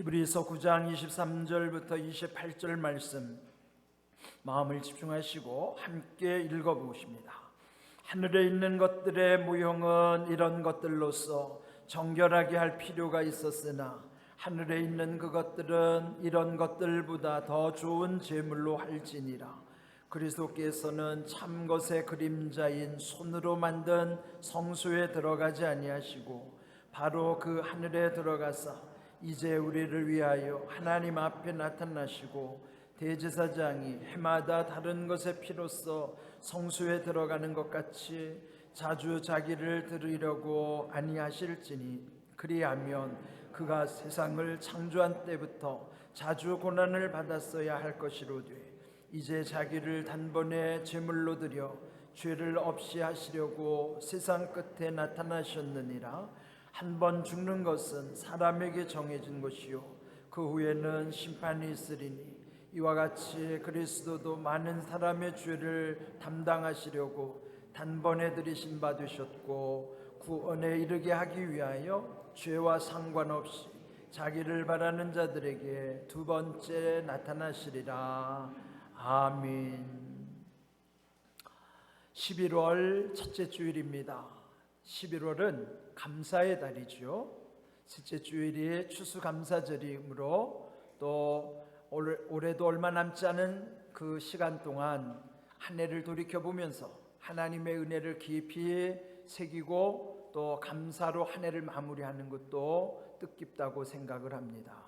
히브리서 9장 23절부터 28절 말씀 마음을 집중하시고 함께 읽어보십니다. 하늘에 있는 것들의 모형은 이런 것들로서 정결하게 할 필요가 있었으나 하늘에 있는 그것들은 이런 것들보다 더 좋은 제물로 할지니라. 그리스도께서는 참 것의 그림자인 손으로 만든 성소에 들어가지 아니하시고 바로 그 하늘에 들어가사 이제 우리를 위하여 하나님 앞에 나타나시고 대제사장이 해마다 다른 것의 피로써 성소에 들어가는 것 같이 자주 자기를 드리려고 아니하실지니 그리하면 그가 세상을 창조한 때부터 자주 고난을 받았어야 할 것이로되 이제 자기를 단번에 제물로 드려 죄를 없이 하시려고 세상 끝에 나타나셨느니라. 한 번 죽는 것은 사람에게 정해진 것이요 그 후에는 심판이 있으리니 이와 같이 그리스도도 많은 사람의 죄를 담당하시려고 단번에 들이신 바 되셨고 구원에 이르게 하기 위하여 죄와 상관없이 자기를 바라는 자들에게 두 번째 나타나시리라. 아멘. 11월 첫째 주일입니다. 11월은 감사의 달이죠. 셋째 주일이 추수감사절이므로 또 올해도 얼마 남지 않은 그 시간 동안 한 해를 돌이켜보면서 하나님의 은혜를 깊이 새기고 또 감사로 한 해를 마무리하는 것도 뜻깊다고 생각을 합니다.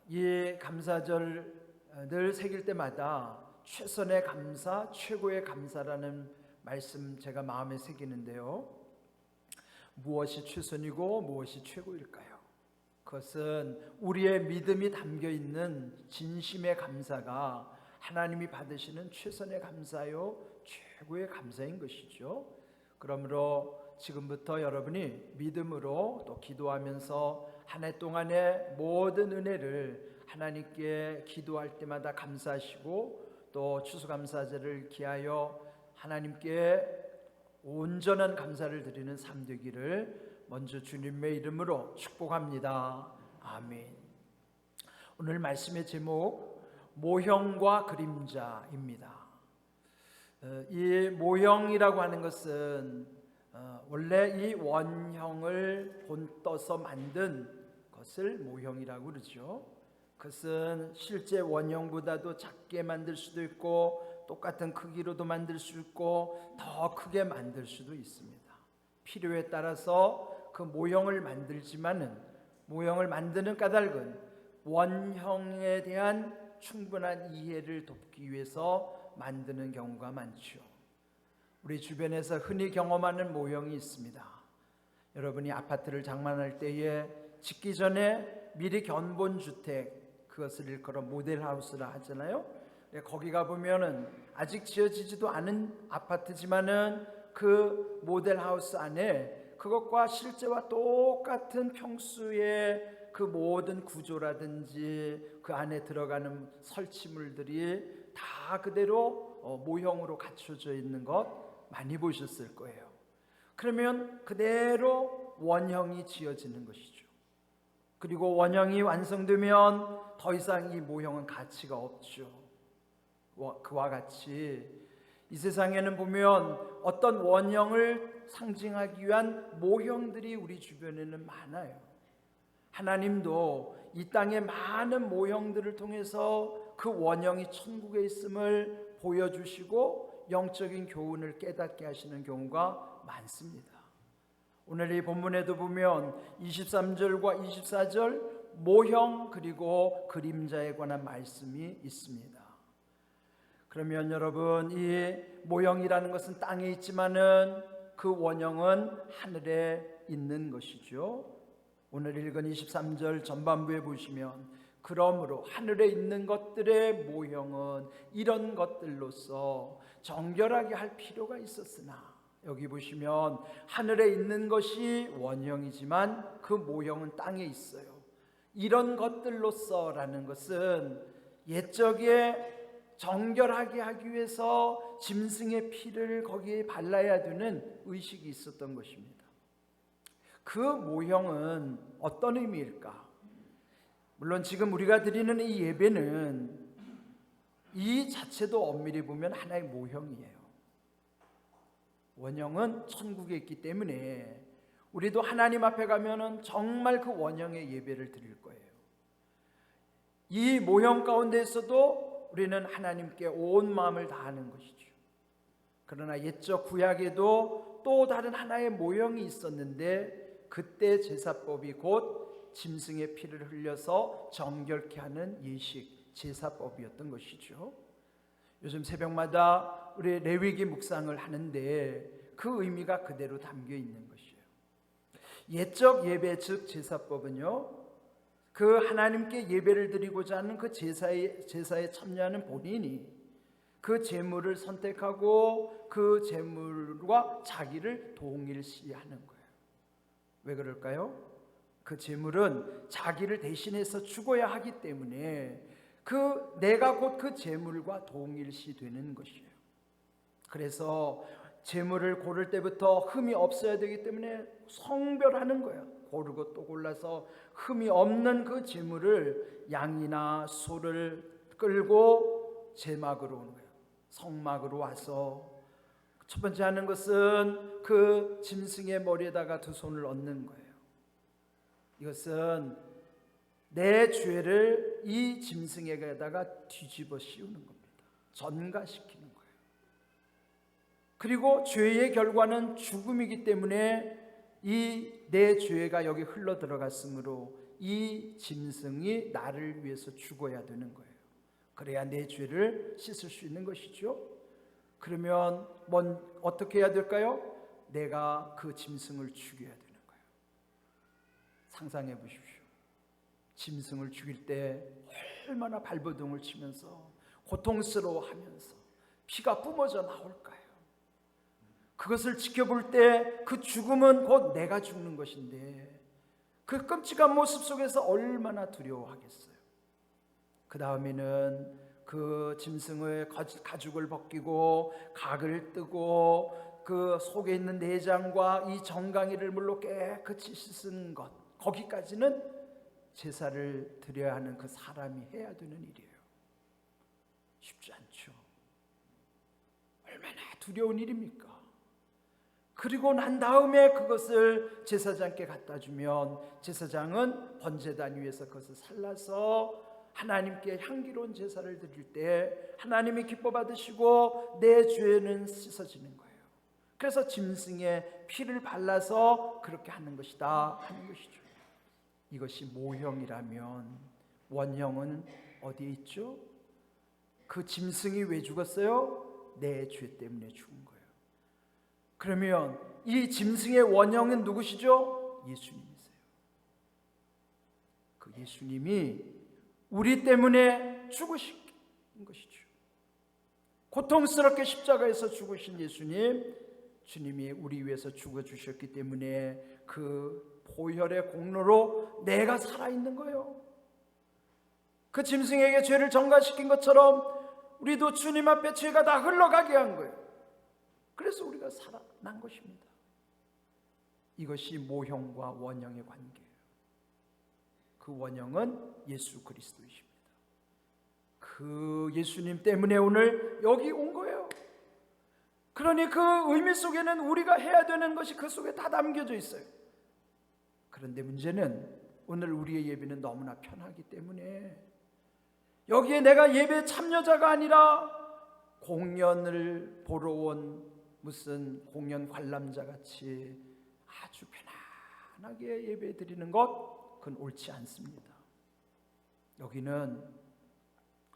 이 감사절을 새길 때마다 최선의 감사, 최고의 감사라는 말씀 제가 마음에 새기는데요. 무엇이 최선이고 무엇이 최고일까요? 그것은 우리의 믿음이 담겨있는 진심의 감사가 하나님이 받으시는 최선의 감사요 최고의 감사인 것이죠. 그러므로 지금부터 여러분이 믿음으로 또 기도하면서 한 해 동안의 모든 은혜를 하나님께 기도할 때마다 감사하시고 또 추수감사절을 기하여 하나님께 온전한 감사를 드리는 삶 되기를 먼저 주님의 이름으로 축복합니다. 아멘. 오늘 말씀의 제목 모형과 그림자입니다. 이 모형이라고 하는 것은 원래 이 원형을 본떠서 만든 것을 모형이라고 그러죠. 그것은 실제 원형보다도 작게 만들 수도 있고 똑같은 크기로도 만들 수 있고 더 크게 만들 수도 있습니다. 필요에 따라서 그 모형을 만들지만은 모형을 만드는 까닭은 원형에 대한 충분한 이해를 돕기 위해서 만드는 경우가 많죠. 우리 주변에서 흔히 경험하는 모형이 있습니다. 여러분이 아파트를 장만할 때에 짓기 전에 미리 견본주택, 그것을 일컬어 모델하우스라 하잖아요. 거기 가보면은 아직 지어지지도 않은 아파트지만은 그 모델하우스 안에 그것과 실제와 똑같은 평수의 그 모든 구조라든지 그 안에 들어가는 설치물들이 다 그대로 모형으로 갖춰져 있는 것 많이 보셨을 거예요. 그러면 그대로 원형이 지어지는 것이죠. 그리고 원형이 완성되면 더 이상 이 모형은 가치가 없죠. 그와 같이 이 세상에는 보면 어떤 원형을 상징하기 위한 모형들이 우리 주변에는 많아요. 하나님도 이 땅의 많은 모형들을 통해서 그 원형이 천국에 있음을 보여주시고 영적인 교훈을 깨닫게 하시는 경우가 많습니다. 오늘 이 본문에도 보면 23절과 24절 모형 그리고 그림자에 관한 말씀이 있습니다. 그러면 여러분, 이 모형이라는 것은 땅에 있지만은 그 원형은 하늘에 있는 것이죠. 오늘 읽은 23절 전반부에 보시면 그러므로 하늘에 있는 것들의 모형은 이런 것들로서 정결하게 할 필요가 있었으나, 여기 보시면 하늘에 있는 것이 원형이지만 그 모형은 땅에 있어요. 이런 것들로서 라는 것은 옛적에 정결하게 하기 위해서 짐승의 피를 거기에 발라야 되는 의식이 있었던 것입니다. 그 모형은 어떤 의미일까? 물론 지금 우리가 드리는 이 예배는 이 자체도 엄밀히 보면 하나의 모형이에요. 원형은 천국에 있기 때문에 우리도 하나님 앞에 가면은 정말 그 원형의 예배를 드릴 거예요. 이 모형 가운데에서도 우리는 하나님께 온 마음을 다하는 것이죠. 그러나 옛적 구약에도 또 다른 하나의 모형이 있었는데 그때 제사법이 곧 짐승의 피를 흘려서 정결케 하는 예식 제사법이었던 것이죠. 요즘 새벽마다 우리 레위기 묵상을 하는데 그 의미가 그대로 담겨 있는 것이에요. 옛적 예배 즉 제사법은요, 그 하나님께 예배를 드리고자 하는 그 제사에 참여하는 본인이 그 제물을 선택하고 그 제물과 자기를 동일시하는 거예요. 왜 그럴까요? 그 제물은 자기를 대신해서 죽어야 하기 때문에 내가 곧 그 제물과 동일시 되는 것이에요. 그래서 제물을 고를 때부터 흠이 없어야 되기 때문에 성별하는 거예요. 고르고 또 골라서 흠이 없는 그 제물을 양이나 소를 끌고 제막으로 오는 거예요. 성막으로 와서 첫 번째 하는 것은 그 짐승의 머리에다가 두 손을 얹는 거예요. 이것은 내 죄를 이 짐승에게다가 뒤집어 씌우는 겁니다. 전가시키는 거예요. 그리고 죄의 결과는 죽음이기 때문에 이 내 죄가 여기 흘러 들어갔으므로 이 짐승이 나를 위해서 죽어야 되는 거예요. 그래야 내 죄를 씻을 수 있는 것이죠. 그러면 어떻게 해야 될까요? 내가 그 짐승을 죽여야 되는 거예요. 상상해 보십시오. 짐승을 죽일 때 얼마나 발버둥을 치면서 고통스러워하면서 피가 뿜어져 나올까요? 그것을 지켜볼 때 그 죽음은 곧 내가 죽는 것인데 그 끔찍한 모습 속에서 얼마나 두려워하겠어요. 그 다음에는 그 짐승의 가죽을 벗기고 각을 뜨고 그 속에 있는 내장과 이 정강이를 물로 깨끗이 씻은 것, 거기까지는 제사를 드려야 하는 그 사람이 해야 되는 일이에요. 쉽지 않죠. 얼마나 두려운 일입니까? 그리고 난 다음에 그것을 제사장께 갖다 주면 제사장은 번제단 위에서 그것을 살라서 하나님께 향기로운 제사를 드릴 때 하나님이 기뻐 받으시고 내 죄는 씻어지는 거예요. 그래서 짐승의 피를 발라서 그렇게 하는 것이다 하는 것이죠. 이것이 모형이라면 원형은 어디에 있죠? 그 짐승이 왜 죽었어요? 내 죄 때문에 죽은 거예요. 그러면 이 짐승의 원형은 누구시죠? 예수님이세요. 그 예수님이 우리 때문에 죽으신 것이죠. 고통스럽게 십자가에서 죽으신 주님이 우리 위해서 죽어주셨기 때문에 그 보혈의 공로로 내가 살아있는 거예요. 그 짐승에게 죄를 전가시킨 것처럼 우리도 주님 앞에 죄가 다 흘러가게 한 거예요. 그래서 우리가 살아난 것입니다. 이것이 모형과 원형의 관계예요. 그 원형은 예수 그리스도이십니다. 그 예수님 때문에 오늘 여기 온 거예요. 그러니 그 의미 속에는 우리가 해야 되는 것이 그 속에 다 담겨져 있어요. 그런데 문제는 오늘 우리의 예배는 너무나 편하기 때문에 여기에 내가 예배 참여자가 아니라 공연을 보러 온 무슨 공연 관람자 같이 아주 편안하게 예배 드리는 것, 그건 옳지 않습니다. 여기는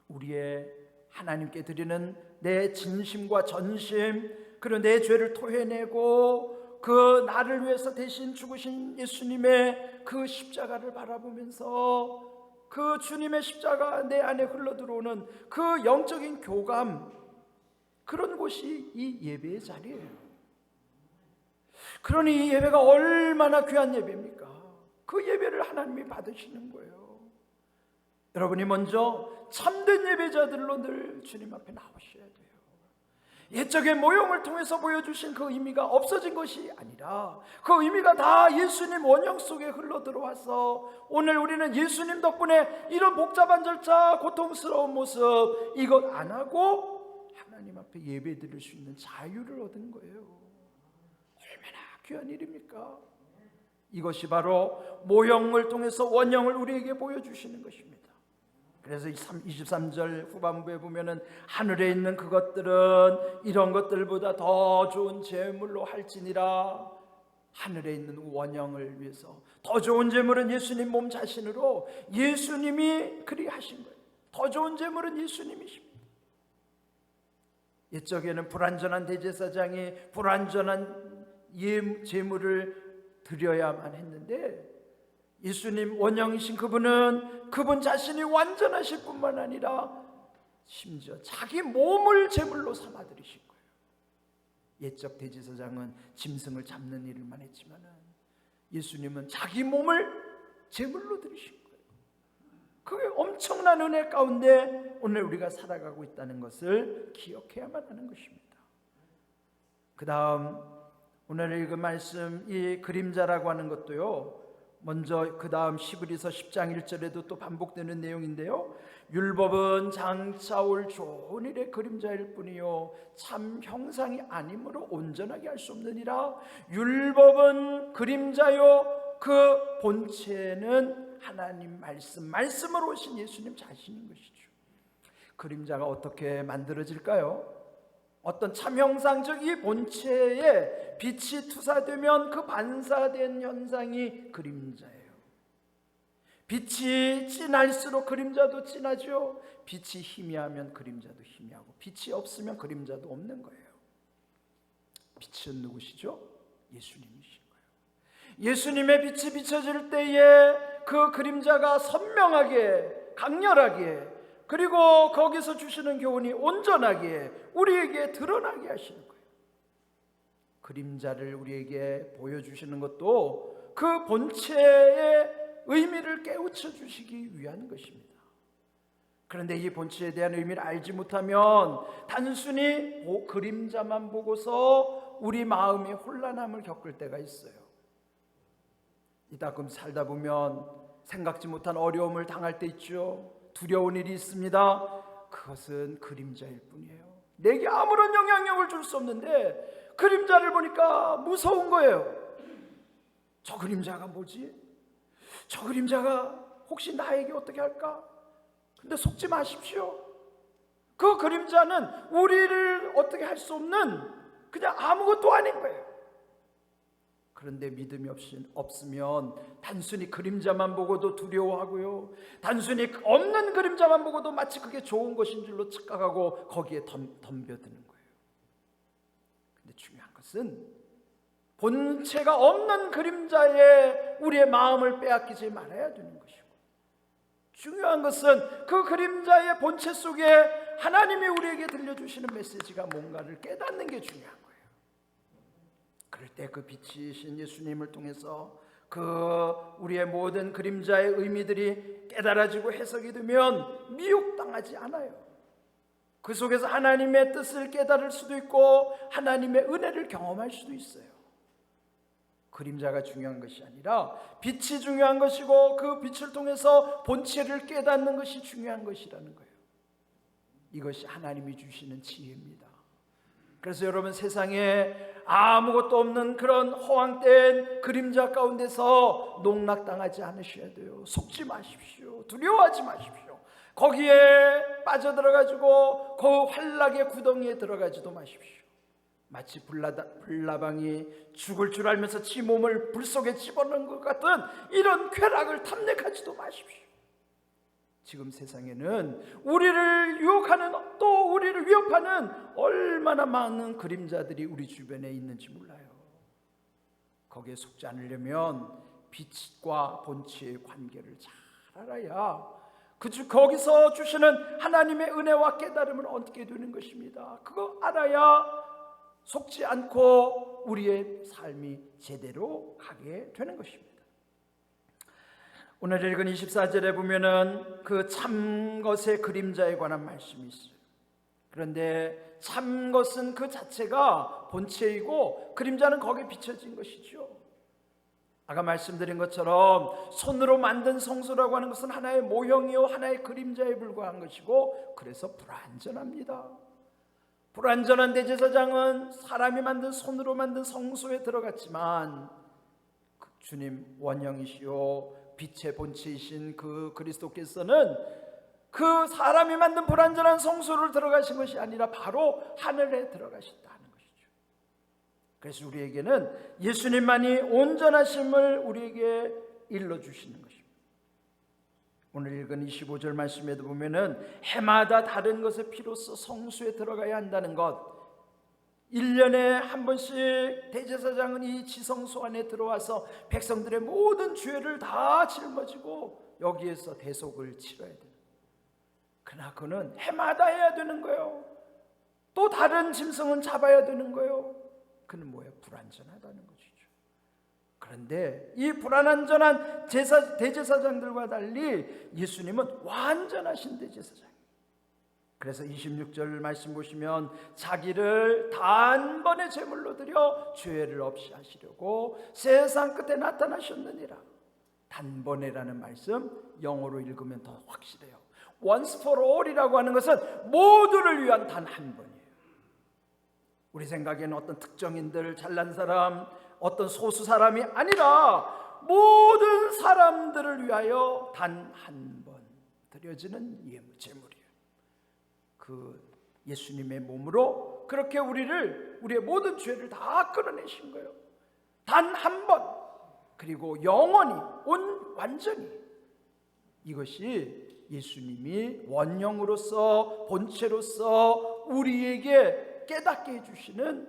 우리의 하나님께 드리는 내 진심과 전심, 그리고 내 죄를 토해내고 그 나를 위해서 대신 죽으신 예수님의 그 십자가를 바라보면서 그 주님의 십자가 내 안에 흘러들어오는 그 영적인 교감, 그런 곳이 이 예배의 자리예요. 그러니 이 예배가 얼마나 귀한 예배입니까? 그 예배를 하나님이 받으시는 거예요. 여러분이 먼저 참된 예배자들로 늘 주님 앞에 나오셔야 돼요. 옛적의 모형을 통해서 보여주신 그 의미가 없어진 것이 아니라 그 의미가 다 예수님 원형 속에 흘러들어와서 오늘 우리는 예수님 덕분에 이런 복잡한 절차, 고통스러운 모습 이것 안 하고 하나님 앞에 예배 드릴 수 있는 자유를 얻은 거예요. 얼마나 귀한 일입니까? 이것이 바로 모형을 통해서 원형을 우리에게 보여주시는 것입니다. 그래서 23절 후반부에 보면은 하늘에 있는 그것들은 이런 것들보다 더 좋은 제물로 할지니라. 하늘에 있는 원형을 위해서 더 좋은 제물은 예수님 몸 자신으로 예수님이 그리 하신 거예요. 더 좋은 제물은 예수님이십니다. 옛적에는 불완전한 대제사장이 불완전한 제물을 드려야만 했는데 예수님 원형이신 그분은 그분 자신이 완전하실 뿐만 아니라 심지어 자기 몸을 제물로 삼아 드리신 거예요. 옛적 대제사장은 짐승을 잡는 일만 했지만 예수님은 자기 몸을 제물로 드리신 거예요. 그게 엄청난 은혜 가운데 오늘 우리가 살아가고 있다는 것을 기억해야만 하는 것입니다. 그 다음 오늘 읽은 말씀 이 그림자라고 하는 것도요, 먼저 그 다음 히브리서 10장 1절에도 또 반복되는 내용인데요, 율법은 장차 올 좋은 일의 그림자일 뿐이요 참 형상이 아니므로 온전하게 할 수 없느니라. 율법은 그림자요 그 본체는 하나님 말씀으로 오신 예수님 자신인 것이죠. 그림자가 어떻게 만들어질까요? 어떤 참형상적 이 본체에 빛이 투사되면 그 반사된 현상이 그림자예요. 빛이 진할수록 그림자도 진하죠. 빛이 희미하면 그림자도 희미하고 빛이 없으면 그림자도 없는 거예요. 빛은 누구시죠? 예수님이신 거예요. 예수님의 빛이 비춰질 때에 그 그림자가 선명하게 강렬하게 그리고 거기서 주시는 교훈이 온전하게 우리에게 드러나게 하시는 거예요. 그림자를 우리에게 보여주시는 것도 그 본체의 의미를 깨우쳐 주시기 위한 것입니다. 그런데 이 본체에 대한 의미를 알지 못하면 단순히 그림자만 보고서 우리 마음이 혼란함을 겪을 때가 있어요. 이따금 살다 보면 생각지 못한 어려움을 당할 때 있죠. 두려운 일이 있습니다. 그것은 그림자일 뿐이에요. 내게 아무런 영향력을 줄 수 없는데 그림자를 보니까 무서운 거예요. 저 그림자가 뭐지? 저 그림자가 혹시 나에게 어떻게 할까? 근데 속지 마십시오. 그 그림자는 우리를 어떻게 할 수 없는 그냥 아무것도 아닌 거예요. 그런데 믿음이 없으면 단순히 그림자만 보고도 두려워하고요, 단순히 없는 그림자만 보고도 마치 그게 좋은 것인 줄로 착각하고 거기에 덤벼드는 거예요. 근데 중요한 것은 본체가 없는 그림자에 우리의 마음을 빼앗기지 말아야 되는 것이고, 중요한 것은 그 그림자의 본체 속에 하나님이 우리에게 들려주시는 메시지가 뭔가를 깨닫는 게 중요한 거예요. 그럴 때 그 빛이신 예수님을 통해서 그 우리의 모든 그림자의 의미들이 깨달아지고 해석이 되면 미혹당하지 않아요. 그 속에서 하나님의 뜻을 깨달을 수도 있고 하나님의 은혜를 경험할 수도 있어요. 그림자가 중요한 것이 아니라 빛이 중요한 것이고 그 빛을 통해서 본체를 깨닫는 것이 중요한 것이라는 거예요. 이것이 하나님이 주시는 지혜입니다. 그래서 여러분, 세상에 아무것도 없는 그런 허황된 그림자 가운데서 농락당하지 않으셔야 돼요. 속지 마십시오. 두려워하지 마십시오. 거기에 빠져들어가지고 그 환락의 구덩이에 들어가지도 마십시오. 마치 불나방이 죽을 줄 알면서 지 몸을 불 속에 집어넣은 것 같은 이런 쾌락을 탐닉하지도 마십시오. 지금 세상에는 우리를 유혹하는, 또 우리를 위협하는 얼마나 많은 그림자들이 우리 주변에 있는지 몰라요. 거기에 속지 않으려면 빛과 본체의 관계를 잘 알아야 거기서 주시는 하나님의 은혜와 깨달음을 얻게 되는 것입니다. 그거 알아야 속지 않고 우리의 삶이 제대로 가게 되는 것입니다. 오늘 읽은 24절에 보면은 그 참것의 그림자에 관한 말씀이 있어요. 그런데 참 것은 그 자체가 본체이고 그림자는 거기에 비춰진 것이죠. 아까 말씀드린 것처럼 손으로 만든 성소라고 하는 것은 하나의 모형이요 하나의 그림자에 불과한 것이고, 그래서 불완전합니다. 불완전한 대제사장은 사람이 만든 손으로 만든 성소에 들어갔지만 주님 원형이시요 빛의 본체이신 그 그리스도께서는 그 사람이 만든 불완전한 성소를 들어가신 것이 아니라 바로 하늘에 들어가셨다는 것이죠. 그래서 우리에게는 예수님만이 온전하심을 우리에게 일러주시는 것입니다. 오늘 읽은 25절 말씀에도 보면은 해마다 다른 것의 피로써 성소에 들어가야 한다는 것, 1년에 한 번씩 대제사장은 이 지성소 안에 들어와서 백성들의 모든 죄를 다 짊어지고 여기에서 대속을 치러야 돼요. 그러나 그는 해마다 해야 되는 거예요. 또 다른 짐승은 잡아야 되는 거예요. 그는 뭐예요? 불완전하다는 것이죠. 그런데 이 불완전한 대제사장들과 달리 예수님은 완전하신 대제사장이에요. 그래서 26절 말씀 보시면 자기를 단번에 제물로 드려 죄를 없이 하시려고 세상 끝에 나타나셨느니라. 단번에라는 말씀 영어로 읽으면 더 확실해요. Once for all이라고 하는 것은 모두를 위한 단 한 번이에요. 우리 생각에는 어떤 특정인들, 잘난 사람, 어떤 소수 사람이 아니라 모든 사람들을 위하여 단 한 번 드려지는 제물이에요. 그 예수님의 몸으로 그렇게 우리의 모든 죄를 다 끌어내신 거예요. 단 한 번, 그리고 영원히 완전히. 이것이 예수님이 원형으로서 본체로서 우리에게 깨닫게 해주시는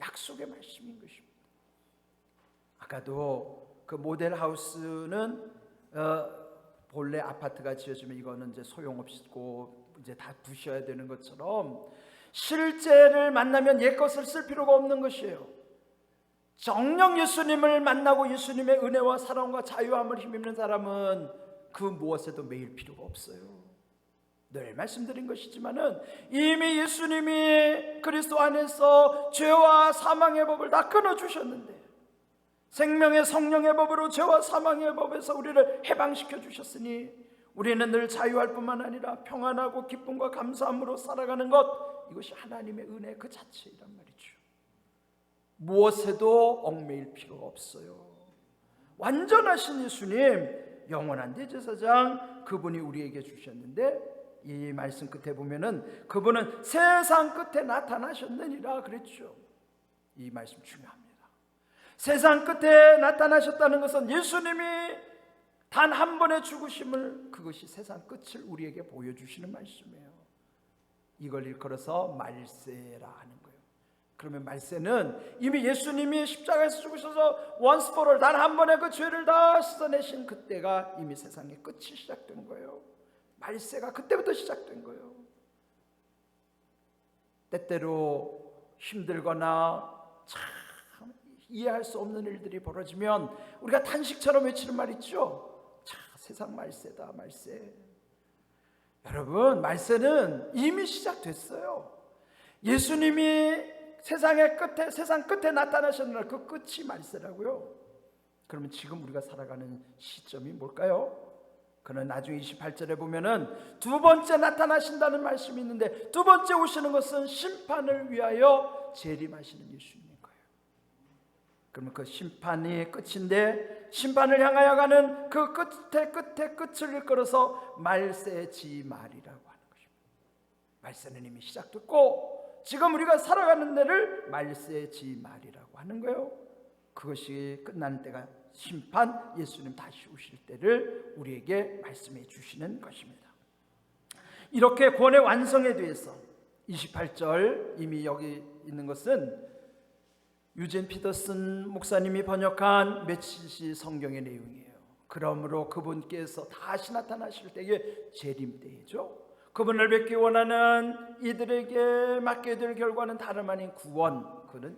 약속의 말씀인 것입니다. 아까도 그 모델하우스는 본래 아파트가 지어지면 이거는 이제 소용없고 이제 다 부셔야 되는 것처럼 실제를 만나면 옛것을 쓸 필요가 없는 것이에요. 정녕 예수님을 만나고 예수님의 은혜와 사랑과 자유함을 힘입는 사람은 그 무엇에도 매일 필요가 없어요. 늘 말씀드린 것이지만은 이미 예수님이 그리스도 안에서 죄와 사망의 법을 다 끊어주셨는데, 생명의 성령의 법으로 죄와 사망의 법에서 우리를 해방시켜 주셨으니 우리는 늘 자유할 뿐만 아니라 평안하고 기쁨과 감사함으로 살아가는 것, 이것이 하나님의 은혜 그 자체이란 말이죠. 무엇에도 얽매일 필요가 없어요. 완전하신 예수님, 영원한 대제사장, 그분이 우리에게 주셨는데, 이 말씀 끝에 보면은 그분은 세상 끝에 나타나셨느니라 그랬죠. 이 말씀 중요합니다. 세상 끝에 나타나셨다는 것은 예수님이 단 한 번의 죽으심을, 그것이 세상 끝을 우리에게 보여주시는 말씀이에요. 이걸 일컬어서 말세라 하는 거예요. 그러면 말세는 이미 예수님이 십자가에서 죽으셔서 once for all, 단 한 번의 그 죄를 다 씻어내신 그때가 이미 세상의 끝이 시작된 거예요. 말세가 그때부터 시작된 거예요. 때때로 힘들거나 참 이해할 수 없는 일들이 벌어지면 우리가 탄식처럼 외치는 말 있죠. 자, 세상 말세다, 말세. 여러분, 말세는 이미 시작됐어요. 예수님이 세상 끝에 나타나셨는 날, 그 끝이 말세라고요. 그러면 지금 우리가 살아가는 시점이 뭘까요? 그는 나중에 28절에 보면은 두 번째 나타나신다는 말씀이 있는데, 두 번째 오시는 것은 심판을 위하여 재림하시는 예수님인 거예요. 그러면 그 심판이 끝인데, 심판을 향하여 가는 그 끝에 끝을 일컬어서 말세지말이라고 하는 것입니다. 말세는 이미 시작됐고 지금 우리가 살아가는 데를 말세지말이라고 하는 거예요. 그것이 끝나는 때가 심판, 예수님 다시 오실 때를 우리에게 말씀해 주시는 것입니다. 이렇게 구원의 완성에 대해서 28절 이미 여기 있는 것은 유진 피터슨 목사님이 번역한 메시지 성경의 내용이에요. 그러므로 그분께서 다시 나타나실 때에 재림 때이죠. 그분을 뵙기 원하는 이들에게 맡게 될 결과는 다름 아닌 구원, 그는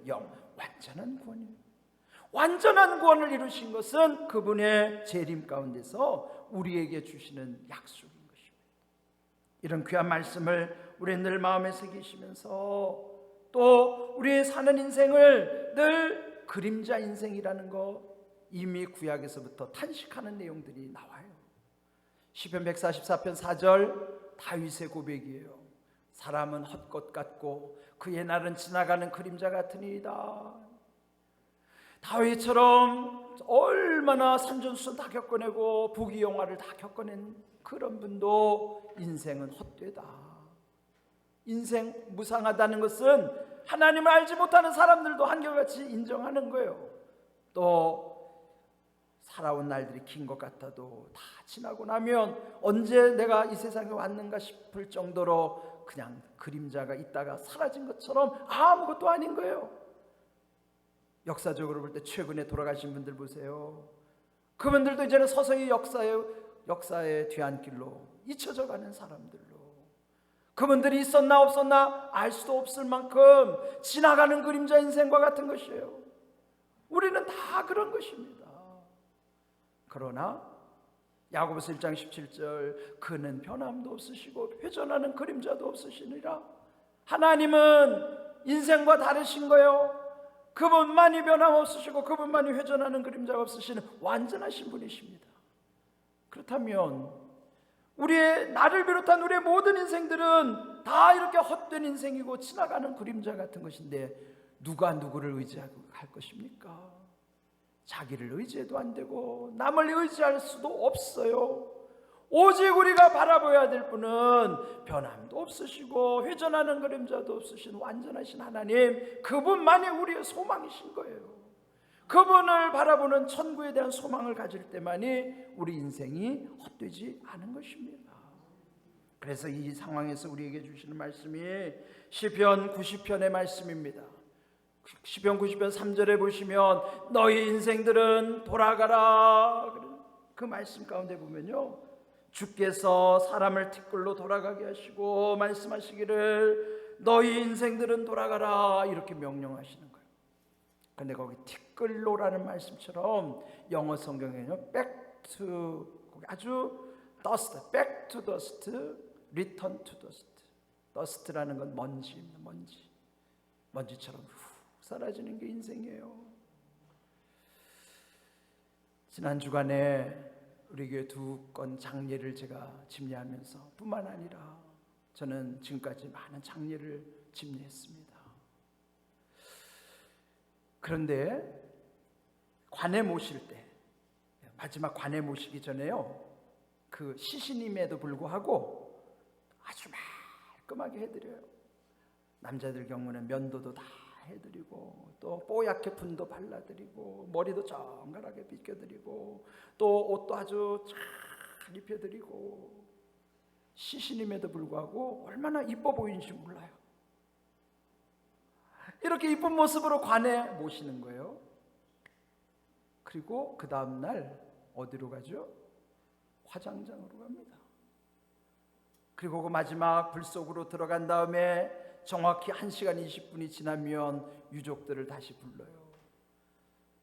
완전한 구원입니다. 완전한 구원을 이루신 것은 그분의 재림 가운데서 우리에게 주시는 약속인 것입니다. 이런 귀한 말씀을 우리 늘 마음에 새기시면서 또 우리의 사는 인생을 늘 그림자 인생이라는 거 이미 구약에서부터 탄식하는 내용들이 나와요. 시편 144편 4절 다윗의 고백이에요. 사람은 헛것 같고 그의 날은 지나가는 그림자 같으니이다. 다윗처럼 얼마나 산전수전 다 겪어내고 부귀영화를 다 겪어낸 그런 분도 인생은 헛되다. 인생 무상하다는 것은 하나님을 알지 못하는 사람들도 한결같이 인정하는 거예요. 또 살아온 날들이 긴 것 같아도 다 지나고 나면 언제 내가 이 세상에 왔는가 싶을 정도로 그냥 그림자가 있다가 사라진 것처럼 아무것도 아닌 거예요. 역사적으로 볼 때 최근에 돌아가신 분들 보세요. 그분들도 이제는 서서히 역사의 뒤안길로 잊혀져 가는 사람들로, 그분들이 있었나 없었나 알 수도 없을 만큼 지나가는 그림자 인생과 같은 것이에요. 우리는 다 그런 것입니다. 그러나 야고보서 1장 17절 그는 변함도 없으시고 회전하는 그림자도 없으시니라. 하나님은 인생과 다르신 거예요. 그분만이 변함없으시고 그분만이 회전하는 그림자가 없으시는 완전하신 분이십니다. 그렇다면 우리의 나를 비롯한 우리의 모든 인생들은 다 이렇게 헛된 인생이고 지나가는 그림자 같은 것인데 누가 누구를 의지할 것입니까? 자기를 의지해도 안 되고 남을 의지할 수도 없어요. 오직 우리가 바라봐야 될 분은 변함도 없으시고 회전하는 그림자도 없으신 완전하신 하나님, 그분만이 우리의 소망이신 거예요. 그분을 바라보는 천국에 대한 소망을 가질 때만이 우리 인생이 헛되지 않은 것입니다. 그래서 이 상황에서 우리에게 주시는 말씀이 시편 90편의 말씀입니다. 시편 90편 3절에 보시면 너희 인생들은 돌아가라, 그 말씀 가운데 보면요, 주께서 사람을 티끌로 돌아가게 하시고 말씀하시기를 너희 인생들은 돌아가라 이렇게 명령하시는 거예요. 근데 거기 티끌로라는 말씀처럼 영어 성경에는 back to, 아주 dust, back to dust, return to dust. dust라는 건 먼지입니다. 먼지처럼 후 사라지는 게 인생이에요. 지난 주간에 우리 교회 2건 장례를 제가 집례하면서 뿐만 아니라 저는 지금까지 많은 장례를 집례했습니다. 그런데 관에 모실 때, 마지막 관에 모시기 전에요, 그 시신임에도 불구하고 아주 말끔하게 해드려요. 남자들 경우는 면도도 다 해드리고 또 뽀얗게 분도 발라드리고 머리도 정갈하게 빗겨드리고 또 옷도 아주 잘 입혀드리고, 시신임에도 불구하고 얼마나 이뻐 보이는지 몰라요. 이렇게 이쁜 모습으로 관에 모시는 거예요. 그리고 그 다음날 어디로 가죠? 화장장으로 갑니다. 그리고 그 마지막 불 속으로 들어간 다음에 정확히 1시간 20분이 지나면 유족들을 다시 불러요.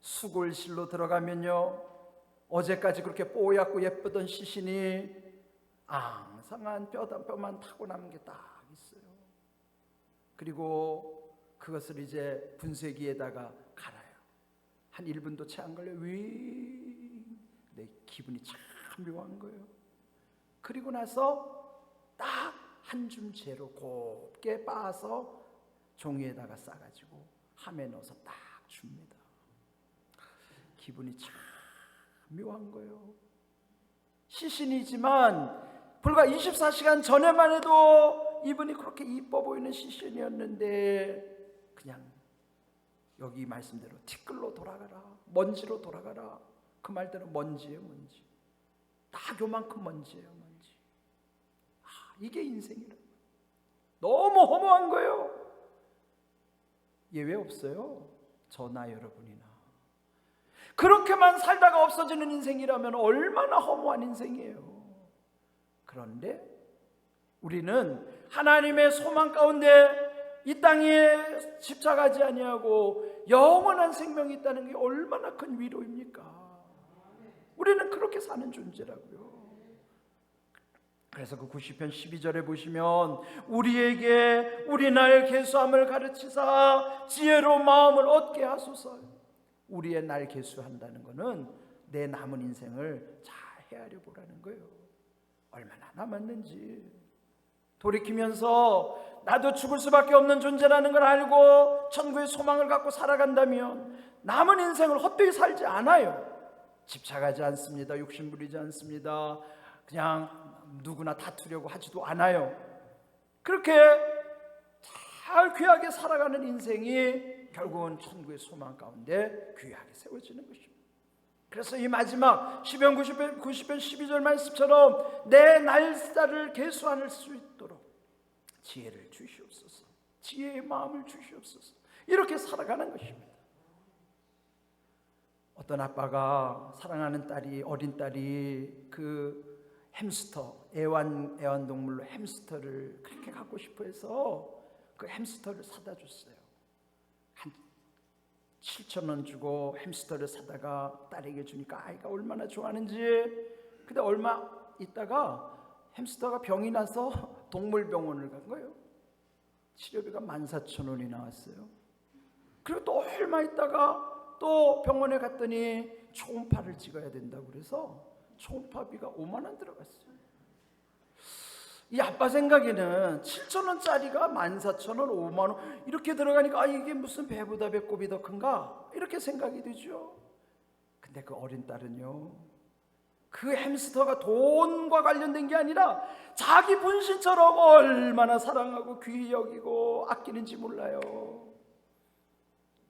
수골실로 들어가면요, 어제까지 그렇게 뽀얗고 예쁘던 시신이 앙상한 뼈만 타고 남은 게 딱 있어요. 그리고 그것을 이제 분쇄기에다가 갈아요. 한 1분도 채 안 걸려요. 내 기분이 참 묘한 거예요. 그리고 나서 딱 한 줌 재로 곱게 빻아서 종이에다가 싸가지고 함에 넣어서 딱 줍니다. 기분이 참 묘한 거예요. 시신이지만 불과 24시간 전에만 해도 이분이 그렇게 이뻐 보이는 시신이었는데 그냥 여기 말씀대로 티끌로 돌아가라, 먼지로 돌아가라. 그 말대로 먼지예요, 먼지. 딱 요만큼 먼지예요, 먼지. 이게 인생이라. 너무 허무한 거예요. 예외 없어요. 저나 여러분이나. 그렇게만 살다가 없어지는 인생이라면 얼마나 허무한 인생이에요. 그런데 우리는 하나님의 소망 가운데 이 땅에 집착하지 아니하고 영원한 생명이 있다는 게 얼마나 큰 위로입니까? 우리는 그렇게 사는 존재라고요. 그래서 그 90편 12절에 보시면 우리에게 우리 날 계수함을 가르치사 지혜로 마음을 얻게 하소서. 우리의 날 계수한다는 것은 내 남은 인생을 잘 헤아려 보라는 거예요. 얼마나 남았는지 돌이키면서 나도 죽을 수밖에 없는 존재라는 걸 알고 천국의 소망을 갖고 살아간다면 남은 인생을 헛되이 살지 않아요. 집착하지 않습니다. 욕심 부리지 않습니다. 그냥 누구나 다투려고 하지도 않아요. 그렇게 잘 귀하게 살아가는 인생이 결국은 천국의 소망 가운데 귀하게 세워지는 것입니다. 그래서 이 마지막 시편 90편 12절 말씀처럼 내 날짜를 계수할 수 있도록 지혜를 주시옵소서. 지혜의 마음을 주시옵소서. 이렇게 살아가는 것입니다. 어떤 아빠가 사랑하는 딸이, 어린 딸이 그 햄스터, 애완동물로 햄스터를 그렇게 갖고 싶어 해서 그 햄스터를 사다 줬어요. 한 7,000원 주고 햄스터를 사다가 딸에게 주니까 아이가 얼마나 좋아하는지. 근데 얼마 있다가 햄스터가 병이 나서 동물병원을 간 거예요. 치료비가 14,000원이 나왔어요. 그리고 또 얼마 있다가 또 병원에 갔더니 초음파를 찍어야 된다고 그래서 초음파비가 5만 원 들어갔어요. 이 아빠 생각에는 7,000원짜리가 14,000원, 5만 원 이렇게 들어가니까 이게 무슨 배보다 배꼽이 더 큰가? 이렇게 생각이 되죠. 근데 그 어린 딸은요, 그 햄스터가 돈과 관련된 게 아니라 자기 분신처럼 얼마나 사랑하고 귀히 여기고 아끼는지 몰라요.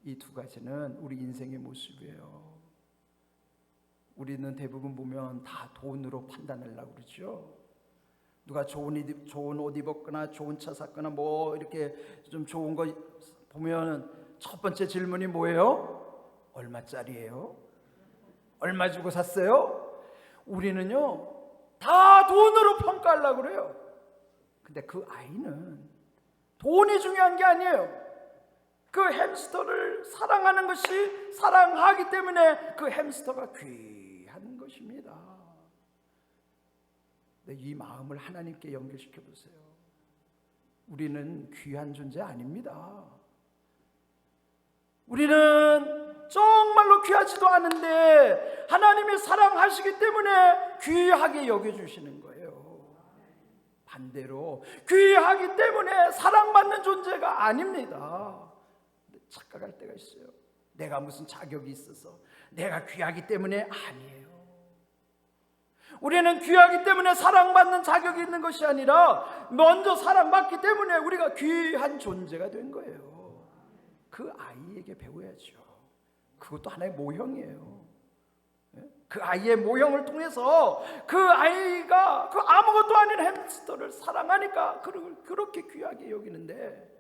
이 두 가지는 우리 인생의 모습이에요. 우리는 대부분 보면 다 돈으로 판단하려고 그러죠. 누가 좋은 옷 입었거나 좋은 차 샀거나 뭐 이렇게 좀 좋은 거 보면 첫 번째 질문이 뭐예요? 얼마짜리예요? 얼마 주고 샀어요? 우리는요 다 돈으로 평가하려고 그래요. 근데 그 아이는 돈이 중요한 게 아니에요. 그 햄스터를 사랑하는 것이, 사랑하기 때문에 그 햄스터가 귀한 것입니다. 이 마음을 하나님께 연결시켜 보세요. 우리는 귀한 존재 아닙니다. 우리는 정말로 귀하지도 않은데 하나님이 사랑하시기 때문에 귀하게 여겨주시는 거예요. 반대로 귀하기 때문에 사랑받는 존재가 아닙니다. 착각할 때가 있어요. 내가 무슨 자격이 있어서, 내가 귀하기 때문에. 아니에요. 우리는 귀하기 때문에 사랑받는 자격이 있는 것이 아니라 먼저 사랑받기 때문에 우리가 귀한 존재가 된 거예요. 그 아이에게 배워야죠. 그것도 하나의 모형이에요. 그 아이의 모형을 통해서 그 아이가 그 아무것도 아닌 햄스터를 사랑하니까 그렇게 귀하게 여기는데,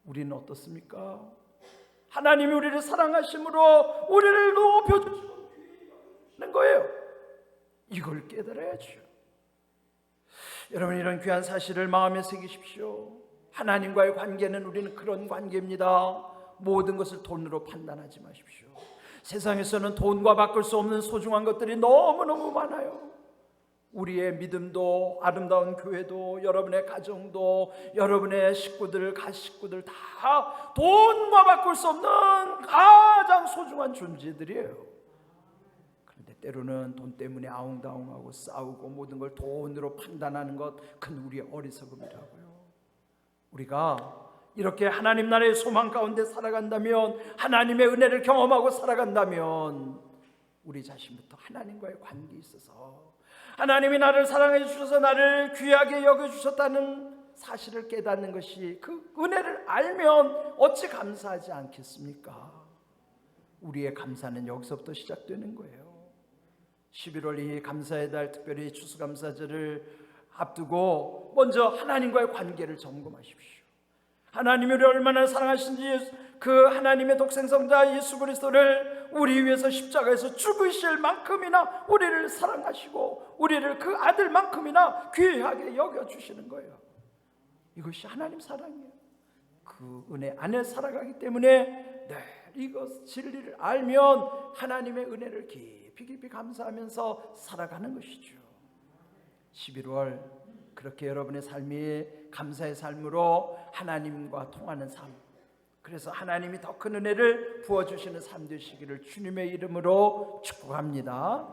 우리는 어떻습니까? 하나님이 우리를 사랑하심으로 우리를 높여주시는 거예요. 이걸 깨달아야죠. 여러분, 이런 귀한 사실을 마음에 새기십시오. 하나님과의 관계는 우리는 그런 관계입니다. 모든 것을 돈으로 판단하지 마십시오. 세상에서는 돈과 바꿀 수 없는 소중한 것들이 너무너무 많아요. 우리의 믿음도, 아름다운 교회도, 여러분의 가정도, 여러분의 가식구들 다 돈과 바꿀 수 없는 가장 소중한 존재들이에요. 그런데 때로는 돈 때문에 아웅다웅하고 싸우고 모든 걸 돈으로 판단하는 것, 큰 우리의 어리석음이라고요. 우리가 이렇게 하나님 나라의 소망 가운데 살아간다면, 하나님의 은혜를 경험하고 살아간다면, 우리 자신부터 하나님과의 관계에 있어서 하나님이 나를 사랑해 주셔서 나를 귀하게 여겨주셨다는 사실을 깨닫는 것이, 그 은혜를 알면 어찌 감사하지 않겠습니까? 우리의 감사는 여기서부터 시작되는 거예요. 11월 이 감사의 달, 특별히 추수감사절을 앞두고 먼저 하나님과의 관계를 점검하십시오. 하나님이 우리를 얼마나 사랑하신지, 그 하나님의 독생성자 예수 그리스도를 우리 위해서 십자가에서 죽으실 만큼이나 우리를 사랑하시고 우리를 그 아들만큼이나 귀하게 여겨주시는 거예요. 이것이 하나님 사랑이에요. 그 은혜 안에 살아가기 때문에 이것 진리를 알면 하나님의 은혜를 깊이 감사하면서 살아가는 것이죠. 11월 그렇게 여러분의 삶이 감사의 삶으로 하나님과 통하는 삶, 그래서 하나님이 더 큰 은혜를 부어주시는 삶 되시기를 주님의 이름으로 축복합니다.